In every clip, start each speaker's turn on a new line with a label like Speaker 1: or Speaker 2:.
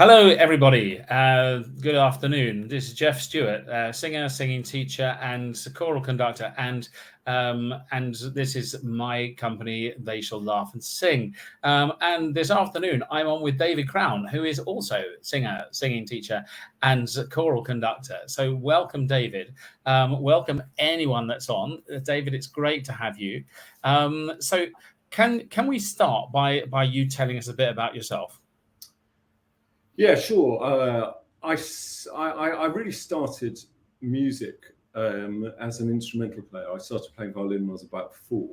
Speaker 1: Hello, everybody. Good afternoon. This is Jeff Stewart, singer, singing teacher, and choral conductor, and this is my company. They Shall Laugh and Sing. And this afternoon, I'm on with David Crown, who is also singer, singing teacher, and choral conductor. So, welcome, David. Welcome anyone that's on. David, it's great to have you. So, can we start by you telling us a bit about yourself?
Speaker 2: Yeah, sure. I really started music as an instrumental player. I started playing violin when I was about 4,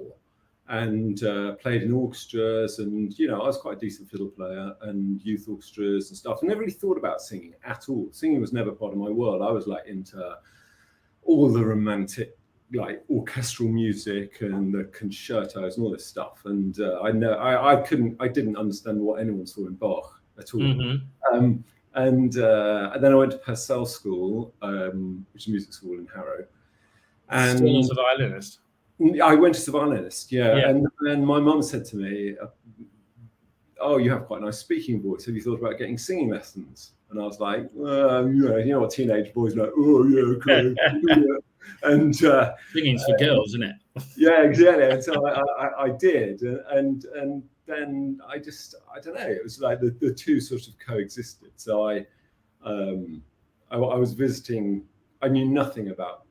Speaker 2: and played in orchestras, and I was quite a decent fiddle player and youth orchestras and stuff. I never really thought about singing at all. Singing was never part of my world. I was like into all the romantic, like orchestral music and the concertos and all this stuff. And I didn't understand what anyone saw in Bach at all.
Speaker 1: Mm-hmm.
Speaker 2: And then I went to Purcell School, which is a music school in Harrow.
Speaker 1: And still as a violinist?
Speaker 2: I went as a violinist, yeah. And then my mum said to me, "Oh, you have quite a nice speaking voice. Have you thought about getting singing lessons?" And I was like, you know what teenage boys are like, "Oh, yeah, okay." And
Speaker 1: singing's for girls, isn't it?
Speaker 2: Yeah, exactly. And so I did, and then I don't know. It was like the two sort of coexisted. So I was visiting. I knew nothing about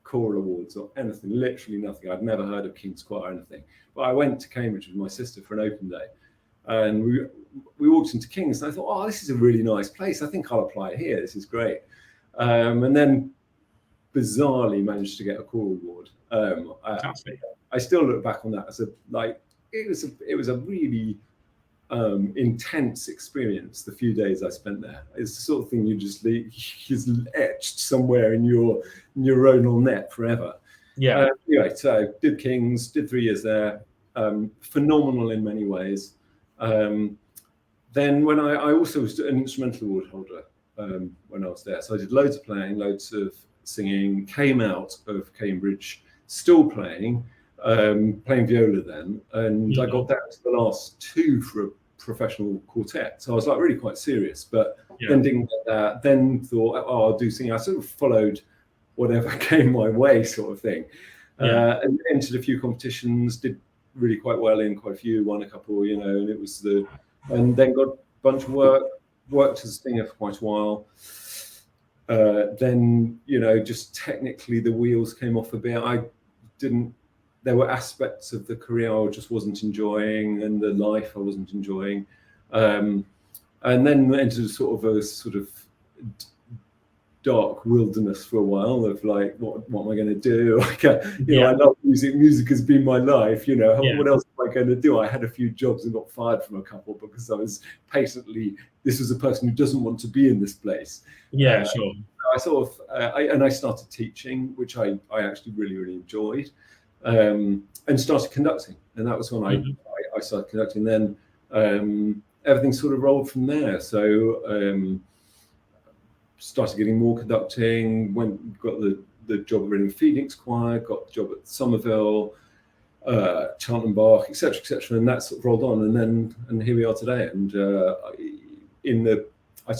Speaker 2: choral awards or anything, literally nothing. I'd never heard of King's Choir or anything. But I went to Cambridge with my sister for an open day, and we walked into King's, and I thought, oh, this is a really nice place. I think I'll apply here. This is great. And then bizarrely managed to get a choral award. I still look back on that as it was a really intense experience. The few days I spent there, it's the sort of thing you just is etched somewhere in your neuronal net forever.
Speaker 1: Yeah.
Speaker 2: Anyway, so did King's, did 3 years there. Phenomenal in many ways. Then when I also was an instrumental award holder when I was there, so I did loads of playing, loads of singing. Came out of Cambridge still playing viola then, and I got down to the last 2 for a professional quartet. So I was like really quite serious, but then didn't get that. Then thought, oh, I'll do singing. I sort of followed whatever came my way, sort of thing. And entered a few competitions, did really quite well in quite a few, won a couple, and it was and then got a bunch of worked as a singer for quite a while. Then, just technically the wheels came off a bit. There were aspects of the career I just wasn't enjoying, and the life I wasn't enjoying. And then entered a sort of dark wilderness for a while of like, what am I going to do? I love music. Music has been my life. What else am I going to do? I had a few jobs and got fired from a couple because I was patently, this was a person who doesn't want to be in this place.
Speaker 1: Yeah, sure.
Speaker 2: I started teaching, which I actually really, really enjoyed, and started conducting. And that was when I started conducting. Then everything sort of rolled from there. So started getting more conducting, got the job at Reading Phoenix Choir, got the job at Somerville, Chant and Bach, etc., and that sort of rolled on, and here we are today. And I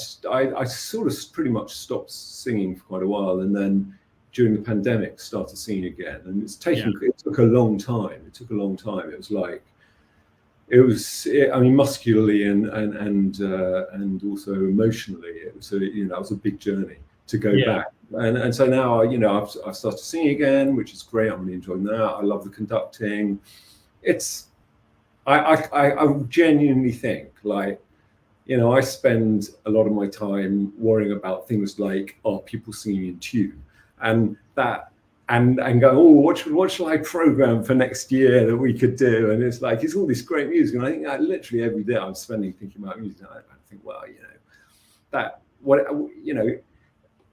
Speaker 2: sort of pretty much stopped singing for quite a while, and then during the pandemic started singing again. And it took a long time. It was like, muscularly and also emotionally, it was that was a big journey to go back. And so now I've started singing again, which is great. I'm really enjoying that. I love the conducting. I genuinely think, like, I spend a lot of my time worrying about things like, are people singing in tune, and go, oh, what shall I program for next year that we could do? And it's like, it's all this great music, and I think literally every day I'm spending thinking about music. And I think, well,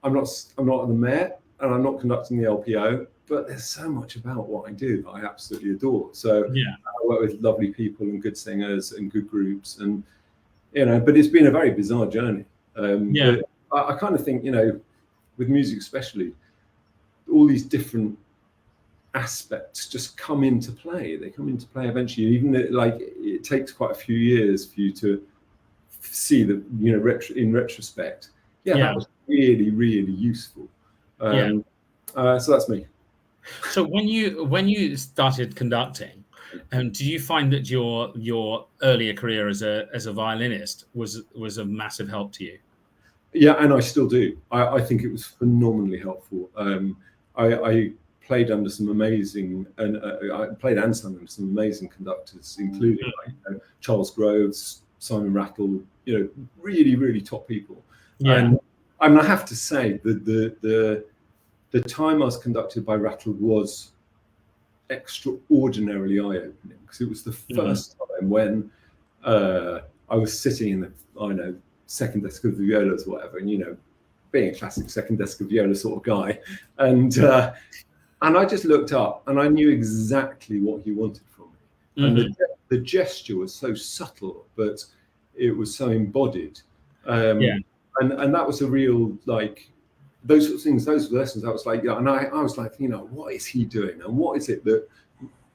Speaker 2: I'm not the Met, and I'm not conducting the LPO, but there's so much about what I do that I absolutely adore. So I work with lovely people and good singers and good groups, and but it's been a very bizarre journey. I kind of think, with music especially, all these different aspects just come into play. They come into play eventually, even like it takes quite a few years for you to see that, you know, in retrospect, that was really, really useful. So that's me.
Speaker 1: So when you started conducting, did you find that your earlier career as a violinist was a massive help to you?
Speaker 2: Yeah, and I still do. I think it was phenomenally helpful. I played under some amazing, and I played and sung under some amazing conductors, including Charles Groves, Simon Rattle. You know, really, really top people. And I mean, I have to say that the time I was conducted by Rattle was extraordinarily eye-opening, because it was the first time when I was sitting in the second desk of the violas or whatever, and, you know, being a classic second desk of viola sort of guy, and I just looked up and I knew exactly what he wanted from me. And the gesture was so subtle, but it was so embodied. And that was a real, like, those sort of things, those lessons, I was like, and I was like, you know, what is he doing, and what is it that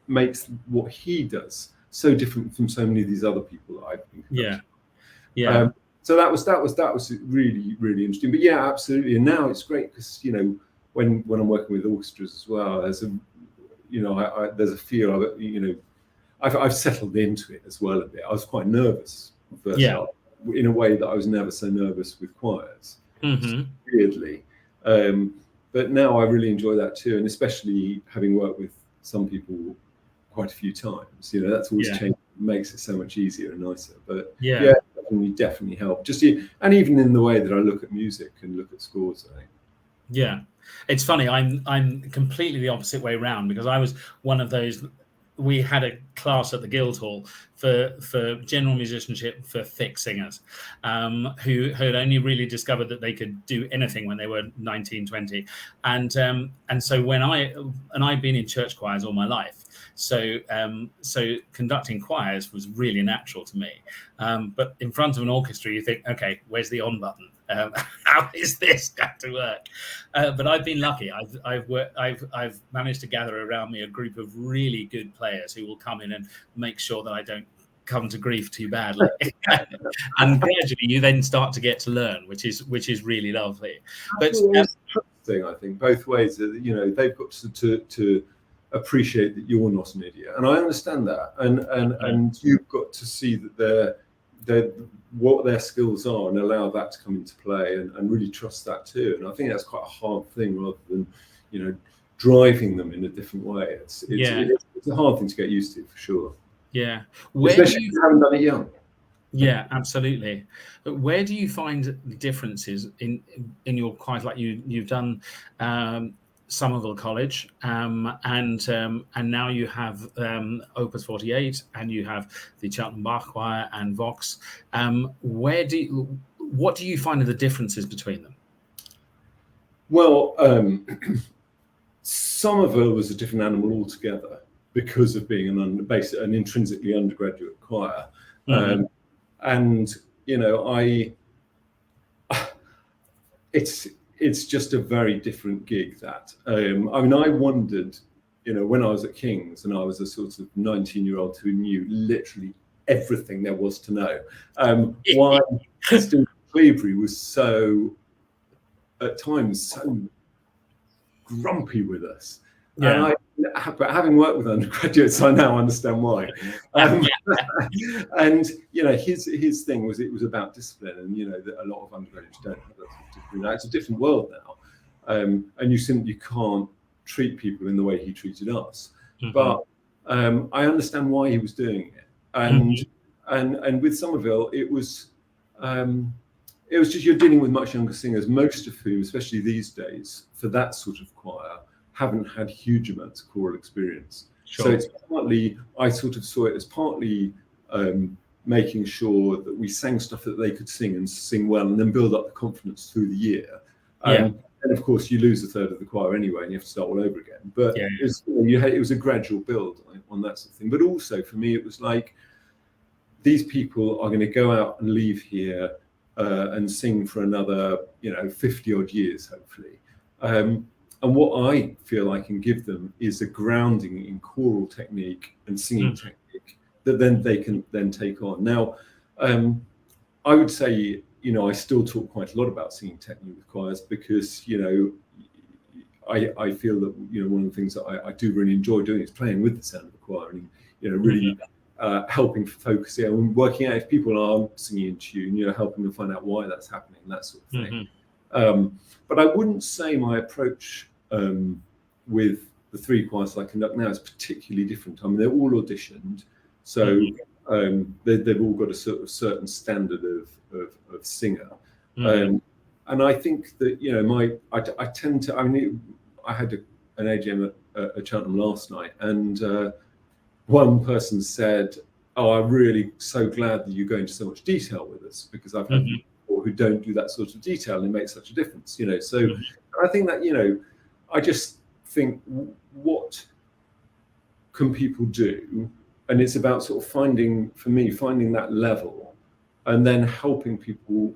Speaker 2: makes what he does so different from so many of these other people that I've been so that was really, really interesting. But yeah, absolutely. And now it's great because, you know, when I'm working with orchestras as well, there's a, you know, there's a feel of it, you know, I've settled into it as well a bit. I was quite nervous first up, in a way that I was never so nervous with choirs, weirdly. But now I really enjoy that too, and especially having worked with some people quite a few times, you know, that's always changed, makes it so much easier and nicer. But definitely help. Just and even in the way that I look at music and look at scores, I think.
Speaker 1: Yeah, it's funny. I'm completely the opposite way around, because I was one of those. We had a class at the Guildhall for general musicianship for thick singers, who had only really discovered that they could do anything when they were 19, 20. And so I've been in church choirs all my life. So conducting choirs was really natural to me. But in front of an orchestra, you think, okay, where's the on button? How is this going to work? But I've been lucky. I've managed to gather around me a group of really good players who will come in and make sure that I don't come to grief too badly. And gradually, you then start to get to learn, which is really lovely. But
Speaker 2: thing, I think, both ways. You know, they've got to appreciate that you're not an idiot, and I understand that. And you've got to see that they're what their skills are, and allow that to come into play, and really trust that too. And I think that's quite a hard thing, rather than, you know, driving them in a different way. It's a hard thing to get used to, for sure.
Speaker 1: Yeah,
Speaker 2: especially if you haven't done it young.
Speaker 1: Yeah, absolutely. But where do you find the differences in your choirs? Like you've done Somerville College, and now you have Opus 48, and you have the Cheltenham Bach Choir and Vox. What do you find are the differences between them?
Speaker 2: Well, Somerville was a different animal altogether, because of being an intrinsically undergraduate choir. And, you know, it's just a very different gig, that. I mean, I wondered, you know, when I was at King's and I was a sort of 19-year-old who knew literally everything there was to know, why Stewart Cleavery was so, at times, so grumpy with us.
Speaker 1: Yeah.
Speaker 2: But having worked with undergraduates, I now understand why. And, you know, his thing was, it was about discipline, and, you know, that a lot of undergraduates don't have that sort of discipline. It's a different world now, and you simply can't treat people in the way he treated us. But I understand why he was doing it, and with Somerville, it was just, you're dealing with much younger singers, most of whom, especially these days, for that sort of choir, haven't had huge amounts of choral experience. Sure. So it's partly, I sort of saw it as partly making sure that we sang stuff that they could sing, and sing well, and then build up the confidence through the year. And of course, you lose a third of the choir anyway, and you have to start all over again. But it was a gradual build on that sort of thing. But also, for me, it was like, these people are going to go out and leave here and sing for another, you know, 50 odd years, hopefully. And what I feel I can give them is a grounding in choral technique and singing technique that then they can then take on. Now, I would say, you know, I still talk quite a lot about singing technique with choirs because, you know, I feel that, you know, one of the things that I do really enjoy doing is playing with the sound of the choir and, you know, really helping focus it and working out if people aren't singing in tune, you know, helping them find out why that's happening, that sort of thing. But I wouldn't say my approach with the 3 choirs I conduct now is particularly different. I mean, they're all auditioned, so they've all got a sort of certain standard of singer. And I think that, you know, I tend to, I mean, I had an AGM at Cheltenham last night, and one person said, "Oh, I'm really so glad that you go into so much detail with us, because I've had people who don't do that sort of detail, and it makes such a difference," you know. So I think that, you know, I just think, what can people do? And it's about sort of finding that level, and then helping people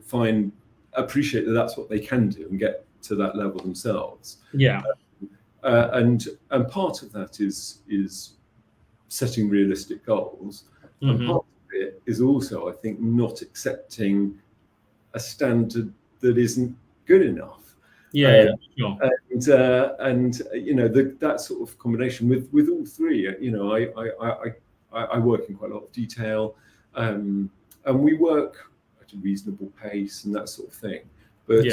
Speaker 2: appreciate that that's what they can do and get to that level themselves. And part of that is setting realistic goals. And part of it is also, I think, not accepting a standard that isn't good enough. And you know, that sort of combination with all 3, you know, I work in quite a lot of detail, and we work at a reasonable pace and that sort of thing. But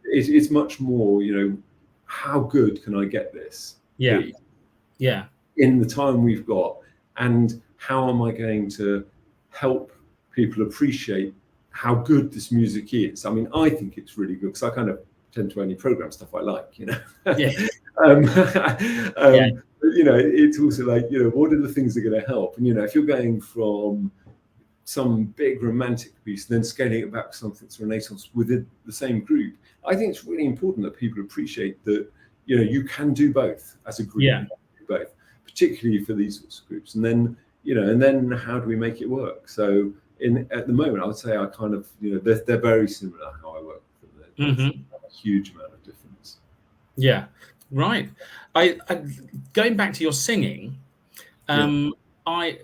Speaker 2: it's much more, you know, how good can I get this? In the time we've got, and how am I going to help people appreciate how good this music is? I mean, I think it's really good because I kind of tend to only program stuff I like, you know. But, you know, it's also like, you know, what are the things that are going to help? And, you know, if you're going from some big romantic piece, then scaling it back to something that's Renaissance within the same group, I think it's really important that people appreciate that, you know, you can do both as a group. Both, particularly for these sorts of groups. And then, you know, and then how do we make it work? So at the moment, I would say I kind of, you know, they're very similar how I work with them. There's a huge amount of difference.
Speaker 1: Right. I going back to your singing, I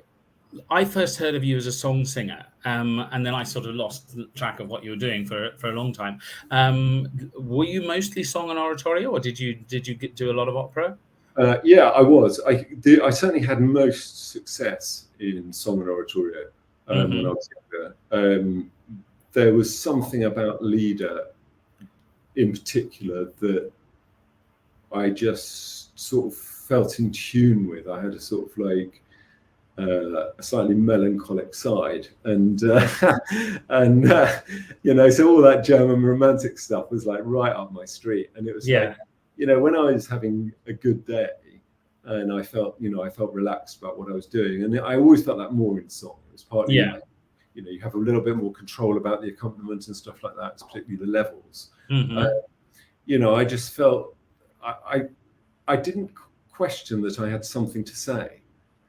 Speaker 1: first heard of you as a song singer, and then I sort of lost track of what you were doing for a long time. Were you mostly song and oratorio, or did you do a lot of opera?
Speaker 2: Yeah, I was. I certainly had most success in song and oratorio when I was younger. There was something about Lieder in particular that I just sort of felt in tune with. I had a sort of like a slightly melancholic side, and you know, so all that German romantic stuff was like right up my street. And it was like, you know, when I was having a good day and I felt relaxed about what I was doing, and I always felt that more in song. It was partly like, you know, you have a little bit more control about the accompaniment and stuff like that, particularly the levels. You know, I just felt I didn't question that I had something to say.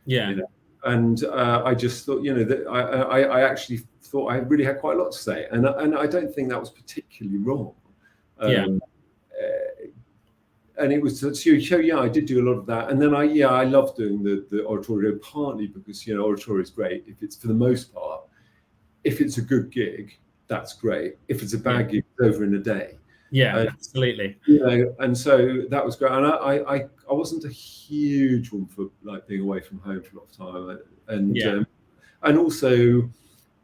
Speaker 2: You know? And I just thought, you know, that I actually thought I really had quite a lot to say, and I don't think that was particularly wrong. And it was so I did do a lot of that, and then I love doing the oratorio, partly because, you know, oratorio is great if it's, for the most part, if it's a good gig, that's great. If it's a bad gig, it's over in a day.
Speaker 1: Absolutely.
Speaker 2: You know, and so that was great. And I wasn't a huge one for like being away from home for a lot of time, and also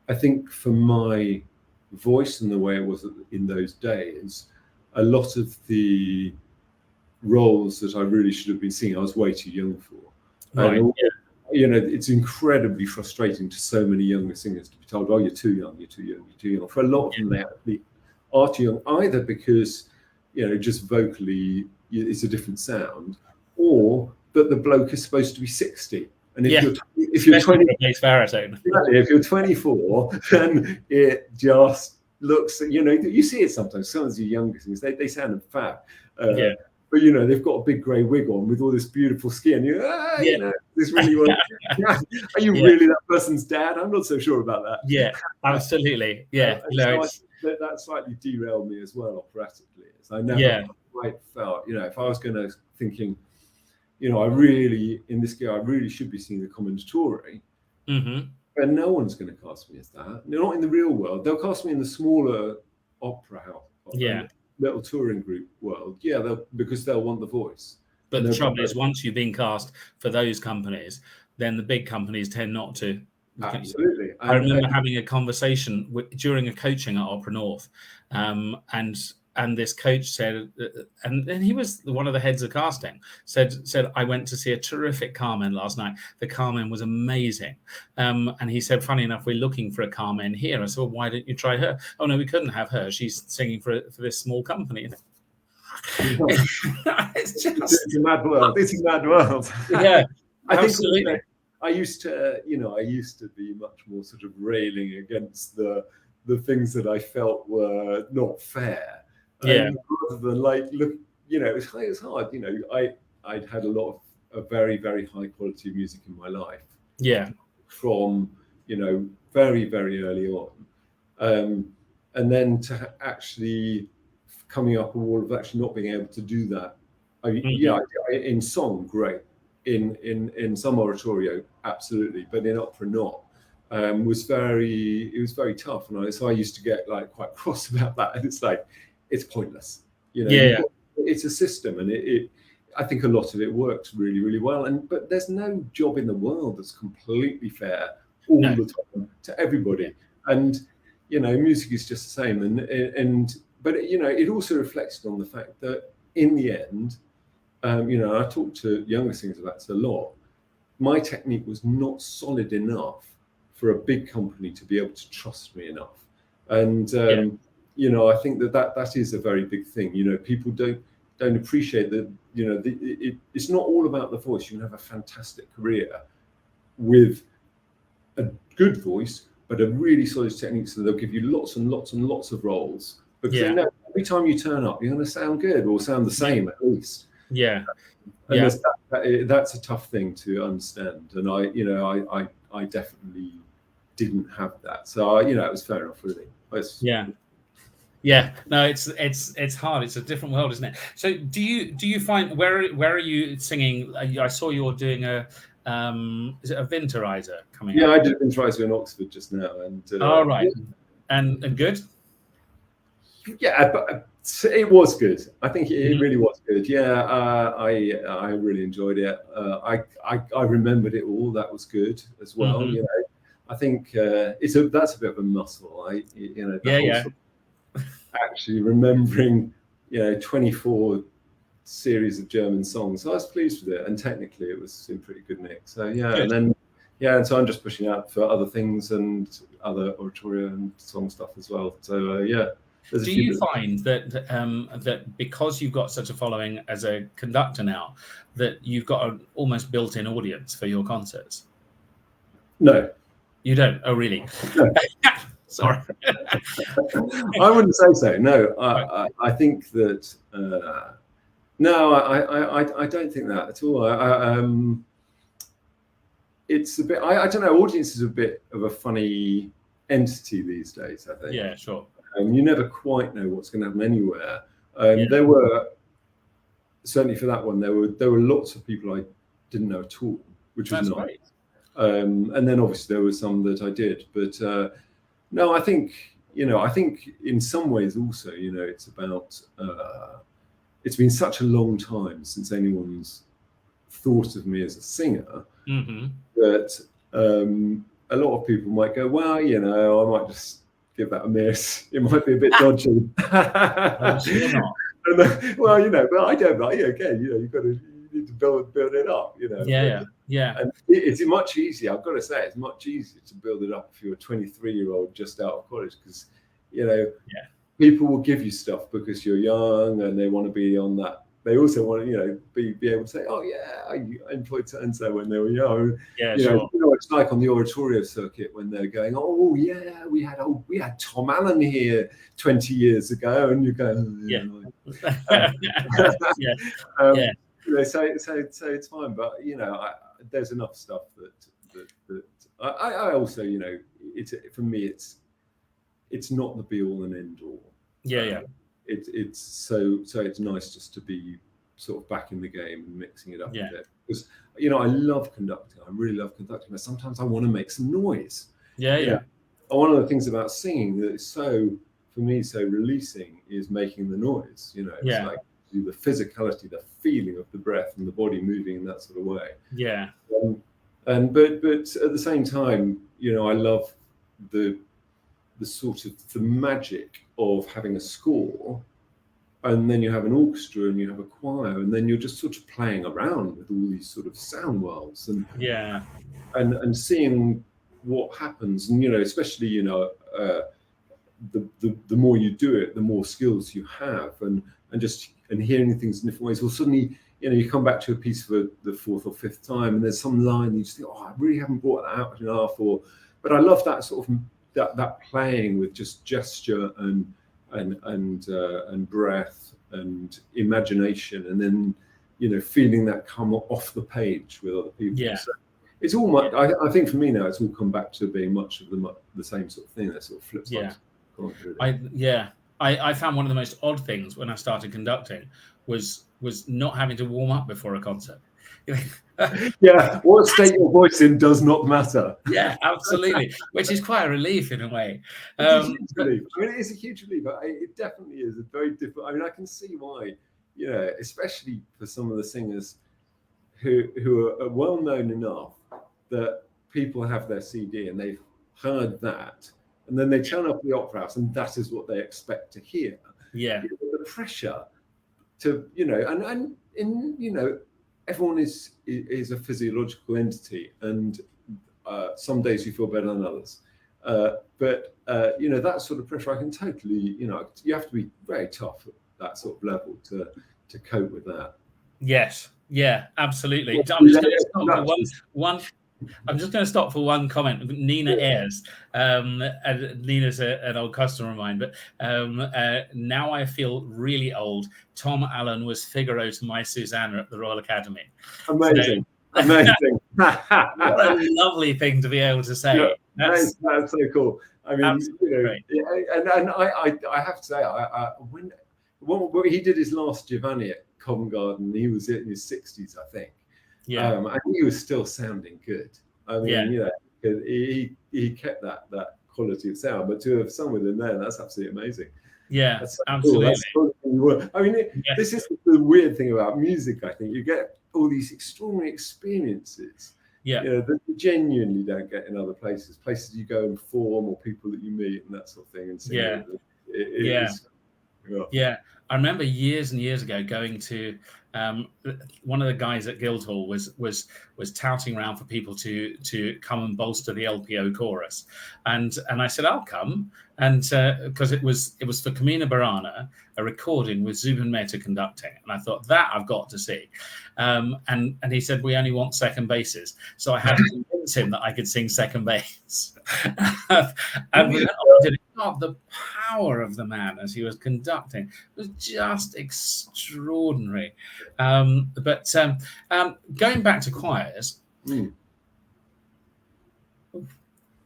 Speaker 2: I think for my voice and the way it was in those days, a lot of the roles that I really should have been singing, I was way too young for. And, you know, it's incredibly frustrating to so many younger singers to be told, "Oh, you're too young, you're too young, you're too young." For a lot of them, they actually are too young, either because, you know, just vocally it's a different sound, or that the bloke is supposed to be 60. And if you're 20, if you're 24, then it just looks, you know, you see it sometimes. Some of the younger singers, they sound fab. But, you know, they've got a big grey wig on with all this beautiful skin. You know, this really was. Are you really that person's dad? I'm not so sure about that.
Speaker 1: Absolutely.
Speaker 2: So that slightly derailed me as well operatically. I never quite felt, you know, if I was going to thinking, you know, in this gig, I really should be singing the commendatore. And no one's going to cast me as that. They're not in the real world. They'll cast me in the smaller opera house, little touring group world. Yeah, because they'll want the voice.
Speaker 1: But the trouble is, once you've been cast for those companies, then the big companies tend not to.
Speaker 2: Absolutely.
Speaker 1: I remember having a conversation during a coaching at Opera North, and this coach said, and he was one of the heads of casting, said, I went to see a terrific Carmen last night. The Carmen was amazing. And he said, funny enough, we're looking for a Carmen here. I said, well, why didn't you try her? Oh, no, we couldn't have her. She's singing for this small company. It's
Speaker 2: a mad world. It's a mad world.
Speaker 1: Yeah,
Speaker 2: absolutely. Think I used to be much more sort of railing against the things that I felt were not fair.
Speaker 1: Yeah.
Speaker 2: Rather than look, it's hard. I'd had a lot of very, very high quality music in my life.
Speaker 1: Yeah.
Speaker 2: From, very, very early on. And then to actually coming up a wall of actually not being able to do that. In song, great. In some oratorio, absolutely, but in opera, not. It was very tough, and so I used to get quite cross about that. And it's pointless, It's a system, and I think a lot of it works really, really well. But there's no job in the world that's completely fair all the time to everybody. And music is just the same. But it also reflected on the fact that in the end, I talk to younger singers about this a lot. My technique was not solid enough for a big company to be able to trust me enough. And I think that is a very big thing. People don't appreciate that. It's not all about the voice. You can have a fantastic career with a good voice, but a really solid technique. So they'll give you lots and lots and lots of roles. Because they know every time you turn up, you're going to sound good or sound the same at least.
Speaker 1: Yeah.
Speaker 2: And that's a tough thing to understand. And I definitely didn't have that. So it was fair enough, really.
Speaker 1: Yeah. No, it's hard. It's a different world, isn't it? So do you find where are you singing? I saw you're doing is it a Winterreise coming?
Speaker 2: Yeah, I did a Winterreise in Oxford just now, and
Speaker 1: right, and good.
Speaker 2: Yeah, but it was good. I think it really was good. Yeah, I really enjoyed it. I remembered it all. That was good as well.
Speaker 1: Mm-hmm.
Speaker 2: I think that's a bit of a muscle. Actually remembering 24 series of German songs. So I was pleased with it, and technically it was in pretty good nick. So
Speaker 1: good.
Speaker 2: And then and so I'm just pushing out for other things and other oratorio and song stuff as well. So
Speaker 1: do you find that because you've got such a following as a conductor now, that you've got an almost built-in audience for your concerts?
Speaker 2: No.
Speaker 1: You don't? Oh, really?
Speaker 2: No.
Speaker 1: Sorry.
Speaker 2: I wouldn't say so. No, I think that. No, I don't think that at all. It's a bit. I don't know. Audience is a bit of a funny entity these days, I think.
Speaker 1: Yeah, sure.
Speaker 2: You never quite know what's going to happen anywhere. There were certainly for that one. There were lots of people I didn't know at all, which was nice.
Speaker 1: Great.
Speaker 2: And then obviously there were some that I did, but no, I think in some ways also, it's about. It's been such a long time since anyone's thought of me as a singer that a lot of people might go, well, I might just give that a miss. It might be a bit dodgy.
Speaker 1: You're not.
Speaker 2: But I don't know. Again, you need to build it up.
Speaker 1: Yeah.
Speaker 2: And it's much easier. I've got to say, it's much easier to build it up if you're a 23-year-old just out of college, because people will give you stuff because you're young and they want to be on that. They also want to, be able to say, oh yeah, I employed so and so when they were young.
Speaker 1: Yeah, sure.
Speaker 2: It's like on the oratorio circuit when they're going, oh yeah, we had Tom Allen here 20 years ago, and you go, So it's fine, but there's enough stuff that I also, it's for me, it's not the be all and end all. It's so it's nice just to be sort of back in the game and mixing it up a bit. because I love conducting. I really love conducting, but sometimes I want to make some noise.
Speaker 1: Yeah.
Speaker 2: One of the things about singing that is so releasing is making the noise. It's like the physicality, the feeling of the breath and the body moving in that sort of way.
Speaker 1: Yeah.
Speaker 2: But at the same time, I love the sort of the magic of having a score, and then you have an orchestra and you have a choir, and then you're just sort of playing around with all these sort of sound worlds and seeing what happens, and especially the more you do it, the more skills you have, and hearing things in different ways. Well, suddenly you come back to a piece for the fourth or fifth time, and there's some line and you just think, I really haven't brought that out enough. But I love that sort of that playing with just gesture and breath and imagination, and then feeling that come off the page with other people.
Speaker 1: Yeah.
Speaker 2: So it's all much. I think for me now, it's all come back to being much of the same sort of thing. That sort of flips.
Speaker 1: Yeah. I found one of the most odd things when I started conducting was not having to warm up before a concert.
Speaker 2: Yeah, what state your voice in does not matter.
Speaker 1: Yeah, absolutely, which is quite a relief in a way.
Speaker 2: It's a huge relief. I mean, it is a huge relief, but it definitely is a very different. I mean, I can see why, especially for some of the singers who are well known enough that people have their CD and they've heard that, and then they turn up at the opera house and that is what they expect to hear.
Speaker 1: Yeah,
Speaker 2: the pressure to everyone is a physiological entity, and some days you feel better than others. But that sort of pressure, I can totally, you have to be very tough at that sort of level to cope with that.
Speaker 1: Yes, yeah, absolutely. I'm just going to stop for one comment. Nina Ayres, and Nina's an old customer of mine, but now I feel really old. Tom Allen was Figaro to my Susanna at the Royal Academy.
Speaker 2: Amazing. Amazing.
Speaker 1: What a lovely thing to be able to say.
Speaker 2: Yeah, that's so cool. I mean, and I have to say, when he did his last Giovanni at Covent Garden, he was in his 60s, I think.
Speaker 1: Yeah,
Speaker 2: and he was still sounding good. I mean, he kept that quality of sound. But to have sung with him there, that's absolutely amazing.
Speaker 1: Yeah,
Speaker 2: that's so
Speaker 1: absolutely.
Speaker 2: Cool. I mean, this is the weird thing about music. I think you get all these extraordinary experiences.
Speaker 1: Yeah,
Speaker 2: that you genuinely don't get in other places. Places you go and perform, or people that you meet, and that sort of thing. And sing
Speaker 1: Yeah. I remember years and years ago going to one of the guys at Guildhall was touting around for people to come and bolster the LPO chorus, and I said I'll come, and because it was for Camina Barana, a recording with Zubin Mehta conducting, and I thought that I've got to see, and he said we only want second basses, so I had to convince him that I could sing second bass, and we did it. God, the power of the man as he was conducting was just extraordinary. But going back to choirs,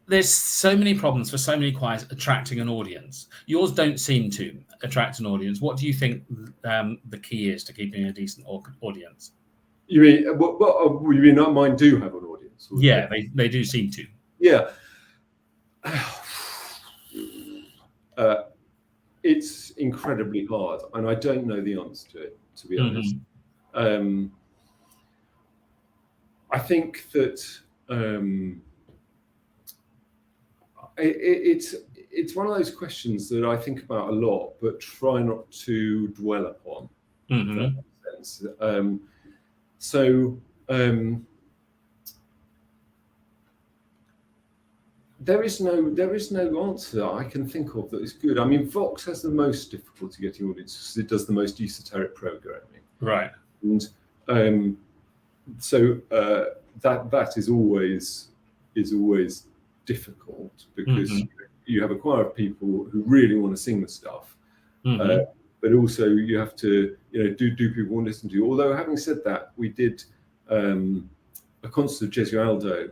Speaker 1: there's so many problems for so many choirs attracting an audience. Yours don't seem to attract an audience. What do you think the key is to keeping a decent audience?
Speaker 2: You mean, you mean not mine do have an audience?
Speaker 1: Yeah, they do seem to.
Speaker 2: Yeah. It's incredibly hard, and I don't know the answer to it, to be honest. I think that it's one of those questions that I think about a lot, but try not to dwell upon. If that makes sense. There is no answer I can think of that is good. I mean, Vox has the most difficulty getting audiences because it does the most esoteric programming.
Speaker 1: Right.
Speaker 2: And so that is always difficult because you have a choir of people who really want to sing the stuff, but also you have to do people want to listen to you. Although having said that, we did a concert of Gesualdo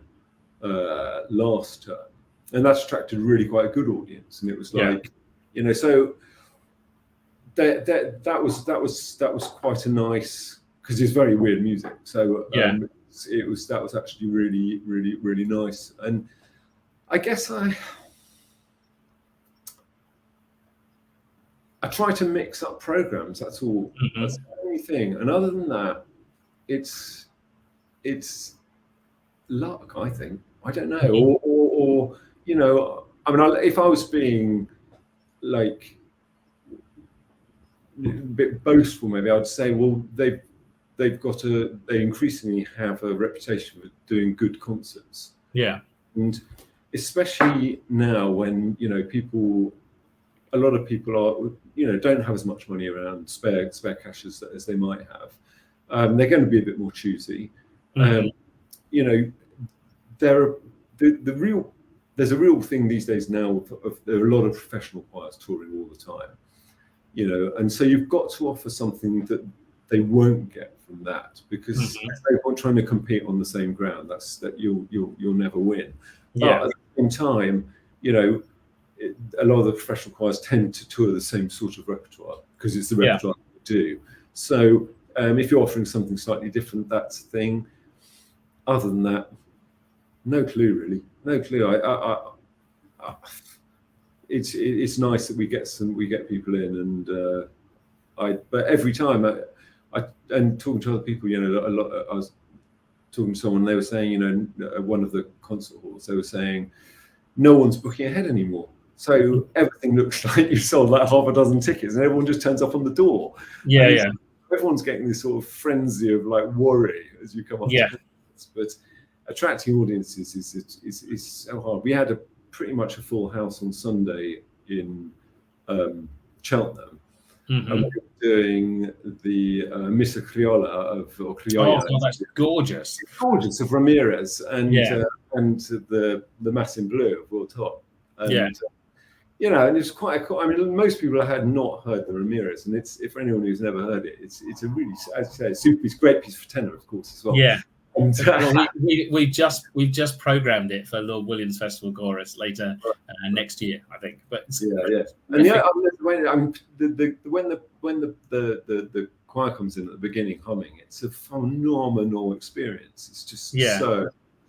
Speaker 2: last term. And that's attracted really quite a good audience, and it was like, so that was quite a nice because it's very weird music. So
Speaker 1: Yeah.
Speaker 2: that was actually really, really, really nice. And I guess I try to mix up programs. That's all.
Speaker 1: Mm-hmm.
Speaker 2: That's the only thing. And other than that, it's luck, I think. I don't know, or you know, I mean, if I was being like a bit boastful, maybe I'd say, well, they increasingly have a reputation for doing good concerts.
Speaker 1: Yeah.
Speaker 2: And especially now when, you know, a lot of people are, you know, don't have as much money around, spare cash as they might have. They're going to be a bit more choosy.
Speaker 1: Mm-hmm.
Speaker 2: You know, there's a real thing these days now of there are a lot of professional choirs touring all the time, you know, and so you've got to offer something that they won't get from that, because if they want trying to compete on the same ground, that you'll never win.
Speaker 1: Yeah.
Speaker 2: But at the same time, you know, a lot of the professional choirs tend to tour the same sort of repertoire because it's the repertoire they do. So if you're offering something slightly different, that's the thing. Other than that, no clue really. No clue. It's nice that we get people in, and but every time and talking to other people, you know, a lot. I was talking to someone, they were saying, you know, at one of the concert halls, they were saying no one's booking ahead anymore. So everything looks like you've sold like half a dozen tickets, and everyone just turns up on the door.
Speaker 1: Yeah, yeah.
Speaker 2: Everyone's getting this sort of frenzy of like worry as you come up.
Speaker 1: Yeah.
Speaker 2: To but attracting audiences is so hard. We had pretty much a full house on Sunday in Cheltenham, and we were doing the Missa Criolla Criolla.
Speaker 1: Oh, that's gorgeous!
Speaker 2: It's gorgeous, of Ramirez, and the Mass in Blue of Will Top. And, you know, and it's quite cool. I mean, most people had not heard the Ramirez, and it's, if anyone who's never heard it, it's a really, as you say, it's a great piece for tenor, of course, as well.
Speaker 1: Yeah.
Speaker 2: And,
Speaker 1: we've just programmed it for Lord Williams Festival Chorus later next year, I think. But
Speaker 2: and yeah, when the choir comes in at the beginning humming, it's a phenomenal experience. It's just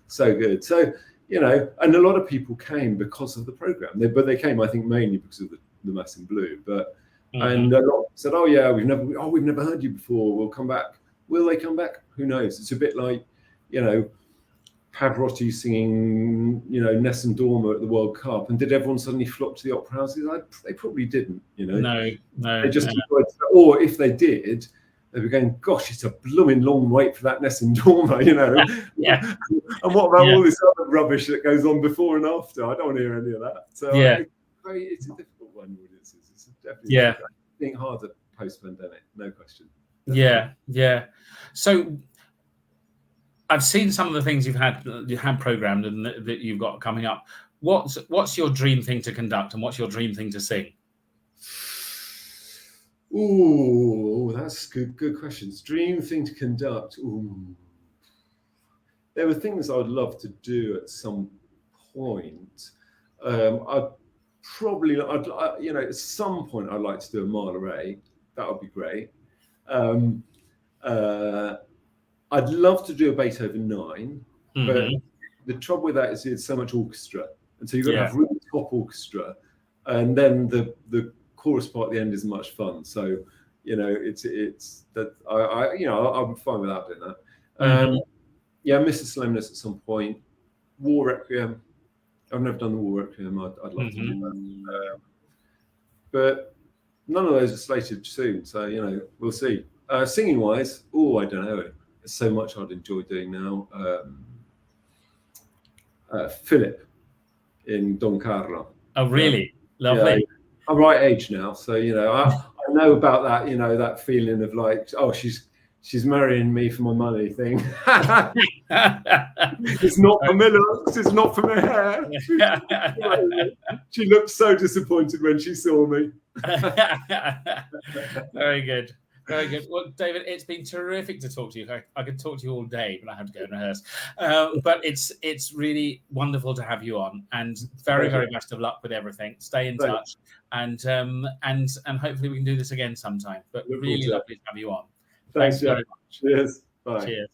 Speaker 2: so good. So, you know, and a lot of people came because of the program. But they came, I think, mainly because of the Mass in Blue. But and a lot said, "Oh yeah, we've never heard you before. We'll come back." Will they come back? Who knows? It's a bit like, you know, Pavarotti singing, you know, Nessun Dorma at the World Cup, and did everyone suddenly flock to the opera houses? They probably didn't. You know,
Speaker 1: no.
Speaker 2: They just enjoyed, or if they did, they were going, "Gosh, it's a blooming long wait for that Nessun Dorma," you know.
Speaker 1: Yeah.
Speaker 2: And what about all this other rubbish that goes on before and after? I don't want to hear any of that. So it's a difficult one. It's definitely I think harder post-pandemic, no question.
Speaker 1: Yeah. So I've seen some of the things you had programmed and that you've got coming up. What's your dream thing to conduct, and what's your dream thing to sing?
Speaker 2: Ooh, that's good questions. Dream thing to conduct. Ooh. There were things I would love to do at some point. I'd you know, at some point I'd like to do a mile array. That would be great. I'd love to do a Beethoven 9, but the trouble with that is it's so much orchestra, and so you've got to have really top orchestra, and then the chorus part at the end isn't much fun. So, you know, it's that I'm fine without doing that. Mrs. Solemnis at some point. War Requiem. I've never done the War Requiem. I'd love to do that. But none of those are slated soon, so, you know, we'll see. Singing wise, I don't know. There's so much I'd enjoy doing now. Philip in Don Carlo.
Speaker 1: Oh, really? Lovely.
Speaker 2: Yeah, I'm right age now, so, you know, I know about that. You know, that feeling of like, oh, she's marrying me for my money thing. It's not for my looks. It's not for my hair. She looked so disappointed when she saw me.
Speaker 1: Very good. Very good. Well, David, it's been terrific to talk to you. I could talk to you all day, but I have to go and rehearse. But it's really wonderful to have you on, and very, very best of luck with everything. Stay in touch, and hopefully we can do this again sometime. But really lovely to have you on.
Speaker 2: Thanks,
Speaker 1: very
Speaker 2: Jeff.
Speaker 1: much.
Speaker 2: Cheers. Bye.
Speaker 1: Cheers.